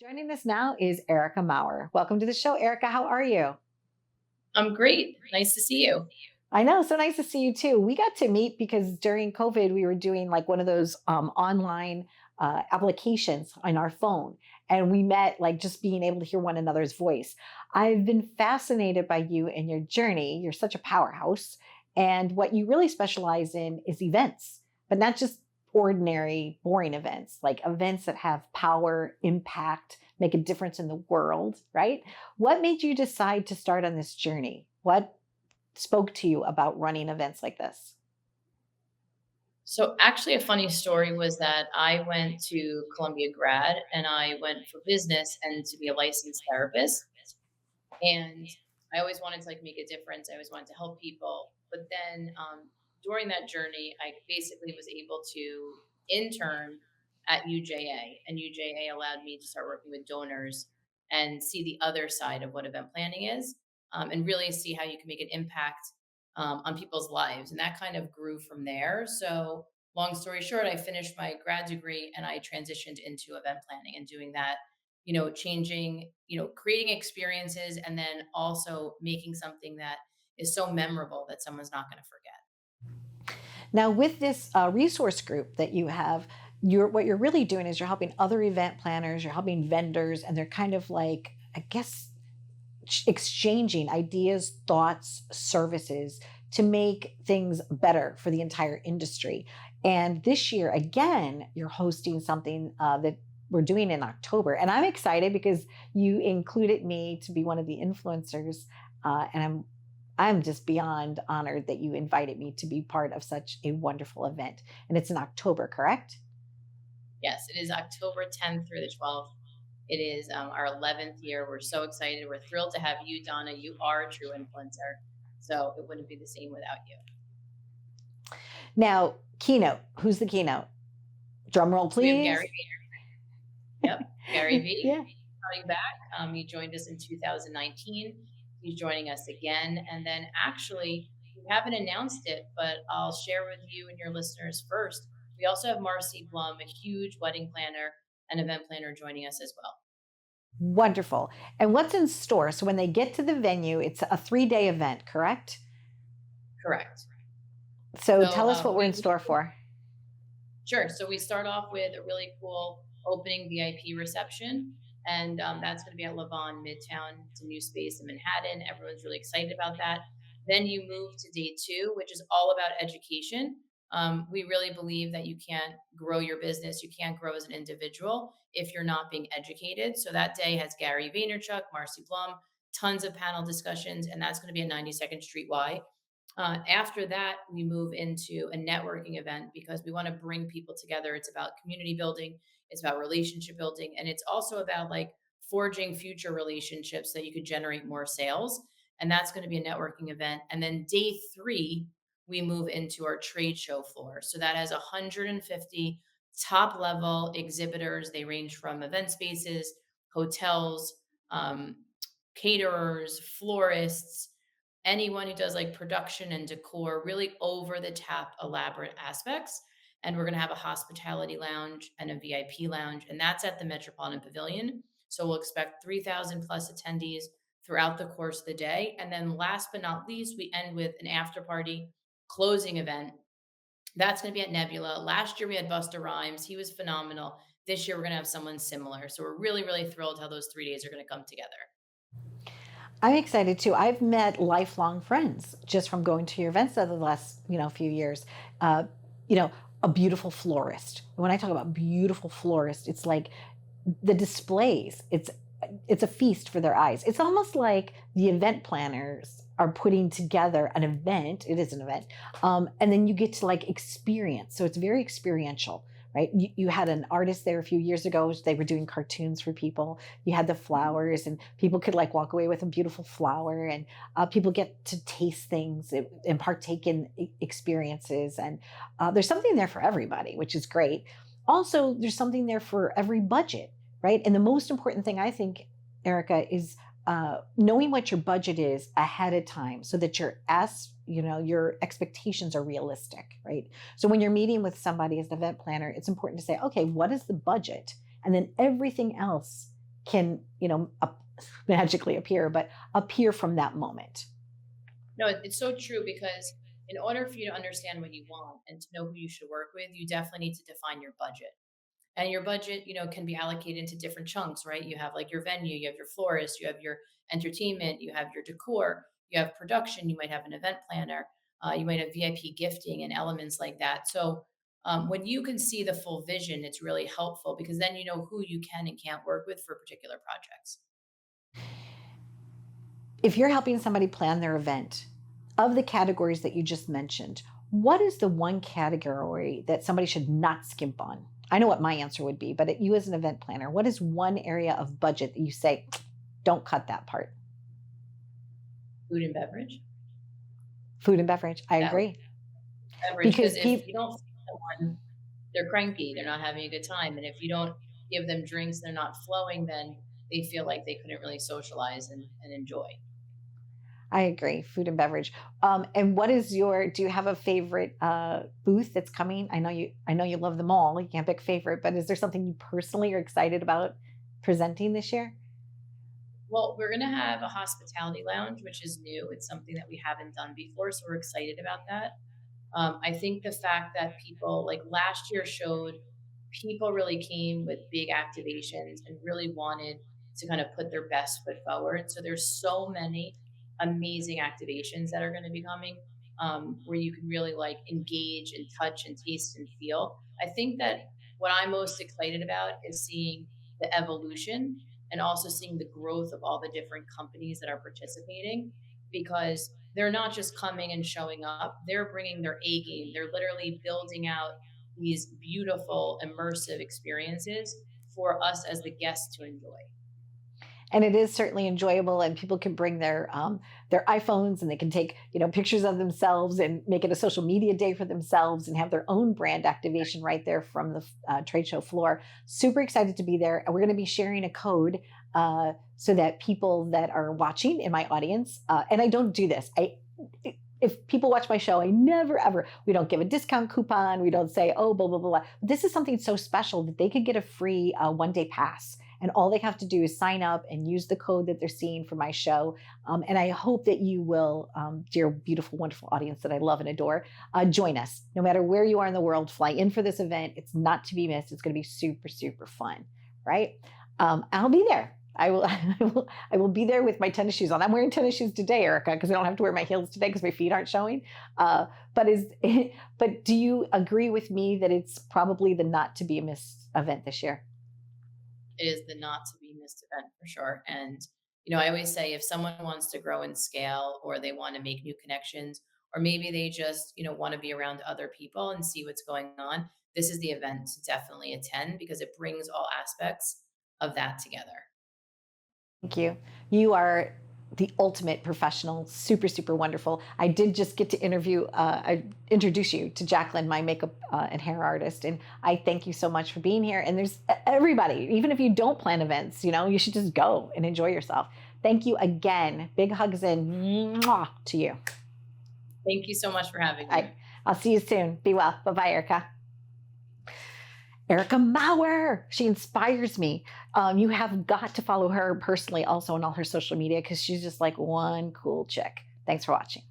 Joining us now is Erica Maurer. Welcome to the show, Erica. How are you? I'm great. Nice to see you. I know, so nice to see you too. We got to meet because during COVID, we were doing like one of those online applications on our phone. And we met like just being able to hear one another's voice. I've been fascinated by you and your journey. You're such a powerhouse. And what you really specialize in is events, but not just ordinary, boring events, like events that have power, impact, make a difference in the world, right? What made you decide to start on this journey? What spoke to you about running events like this? So, actually, a funny story was that I went to Columbia grad and I went for business and to be a licensed therapist. And I always wanted to make a difference. I always wanted to help people. But then during that journey, I basically was able to intern at UJA, and UJA allowed me to start working with donors and see the other side of what event planning is, and really see how you can make an impact on people's lives. And that kind of grew from there. So, long story short, I finished my grad degree and I transitioned into event planning and doing that, changing, creating experiences and then also making something that is so memorable that someone's not going to forget. Now, with this resource group that you have, what you're really doing is you're helping other event planners, you're helping vendors, and they're kind of like, I guess, exchanging ideas, thoughts, services to make things better for the entire industry. And this year, again, you're hosting something that we're doing in October. And I'm excited because you included me to be one of the influencers. And I'm just beyond honored that you invited me to be part of such a wonderful event. And it's in October, correct? Yes, it is October 10th through the 12th. It is our 11th year. We're so excited. We're thrilled to have you, Donna. You are a true influencer. So it wouldn't be the same without you. Now, keynote. Who's the keynote? Drum roll, We have please. Gary Vee. Yep, Gary Vee Yeah. coming back. He joined us in 2019. He's joining us again. And then actually, we haven't announced it, but I'll share with you and your listeners first. We also have Marcy Blum, a huge wedding planner and event planner, joining us as well. Wonderful. And what's in store? So when they get to the venue, it's a 3-day event, correct? Correct. So So tell us what we're in store for. sure. So we start off with a really cool opening VIP reception. And that's going to be at Levon Midtown. It's a new space in Manhattan. Everyone's really excited about that. Then you move to day two, which is all about education. We really believe that you can't grow your business, you can't grow as an individual if you're not being educated. So that day has Gary Vaynerchuk, Marcy Blum, tons of panel discussions, and that's going to be at 92nd Street Y. After that, we move into a networking event because we want to bring people together. It's about community building, it's about relationship building, and it's also about forging future relationships that you could generate more sales. And that's going to be a networking event. And then day three, we move into our trade show floor. So that has 150 top level exhibitors. They range from event spaces, hotels, um, caterers, florists, anyone who does production and decor, really over the top, elaborate aspects. And we're going to have a hospitality lounge and a VIP lounge, and that's at the Metropolitan Pavilion. So we'll expect 3,000 plus attendees throughout the course of the day. And then last but not least, we end with an after party closing event. That's going to be at Nebula. Last year we had Buster Rhymes. He was phenomenal. This year we're going to have someone similar. So we're really, really thrilled how those 3 days are going to come together. I'm excited too. I've met lifelong friends just from going to your events over the last, few years. Uh, you know, a beautiful florist. When I talk about beautiful florist, it's like the displays. It's a feast for their eyes. It's almost like the event planners are putting together an event. It is an event, and then you get to experience. So it's very experiential, right? You had an artist there a few years ago. They were doing cartoons for people. You had the flowers, and people could walk away with a beautiful flower, and people get to taste things and partake in experiences. And there's something there for everybody, which is great. Also, there's something there for every budget, right? And the most important thing I think, Erica, is knowing what your budget is ahead of time so that your expectations are realistic, right? So when you're meeting with somebody as an event planner, it's important to say, okay, what is the budget? And then everything else can, magically appear, but appear from that moment. No, it's so true because in order for you to understand what you want and to know who you should work with, you definitely need to define your budget. And your budget, can be allocated into different chunks, right? You have like your venue, you have your florist, you have your entertainment, you have your decor, you have production, you might have an event planner, you might have VIP gifting and elements like that. So when you can see the full vision, it's really helpful because then you know who you can and can't work with for particular projects. If you're helping somebody plan their event, of the categories that you just mentioned, what is the one category that somebody should not skimp on? I know what my answer would be, but you as an event planner, what is one area of budget that you say, don't cut that part? Food and beverage. Food and beverage. I That would agree. beverage because Because if people, you don't feed someone, they're cranky, they're not having a good time, and if you don't give them drinks, they're not flowing, then they feel like they couldn't really socialize and enjoy. I agree, food and beverage. And what is do you have a favorite booth that's coming? I know you love them all. You can't pick favorite, but is there something you personally are excited about presenting this year? Well, we're gonna have a hospitality lounge, which is new. It's something that we haven't done before, so we're excited about that. I think the fact that people like last year showed people really came with big activations and really wanted to kind of put their best foot forward. So there's so many amazing activations that are going to be coming where you can really like engage and touch and taste and feel. I think that what I'm most excited about is seeing the evolution and also seeing the growth of all the different companies that are participating because they're not just coming and showing up, they're bringing their A game. They're literally building out these beautiful, immersive experiences for us as the guests to enjoy. And it is certainly enjoyable, and people can bring their iPhones, and they can take pictures of themselves and make it a social media day for themselves and have their own brand activation right there from the trade show floor. Super excited to be there. And we're going to be sharing a code so that people that are watching in my audience, and I don't do this, if people watch my show, I never ever, we don't give a discount coupon. We don't say, oh, blah, blah, blah, blah. This is something so special that they could get a free 1-day pass. And all they have to do is sign up and use the code that they're seeing for my show. And I hope that you will, dear, beautiful, wonderful audience that I love and adore, join us. No matter where you are in the world, fly in for this event. It's not to be missed. It's going to be super, super fun, right? I'll be there. I will, I will be there with my tennis shoes on. I'm wearing tennis shoes today, Erica, because I don't have to wear my heels today because my feet aren't showing. But but do you agree with me that it's probably the not to be missed event this year? It is the not to be missed event for sure. And, I always say if someone wants to grow and scale or they want to make new connections, or maybe they just, want to be around other people and see what's going on, this is the event to definitely attend because it brings all aspects of that together. Thank you. You are the ultimate professional, super, super wonderful. I did just get to I introduce you to Jacqueline, my makeup and hair artist. And I thank you so much for being here. And there's everybody, even if you don't plan events, you should just go and enjoy yourself. Thank you again. Big hugs and mwah to you. Thank you so much for having me. I'll see you soon. Be well. Bye-bye, Erica. Erica Mauer. She inspires me. You have got to follow her personally also on all her social media because she's just like one cool chick. Thanks for watching.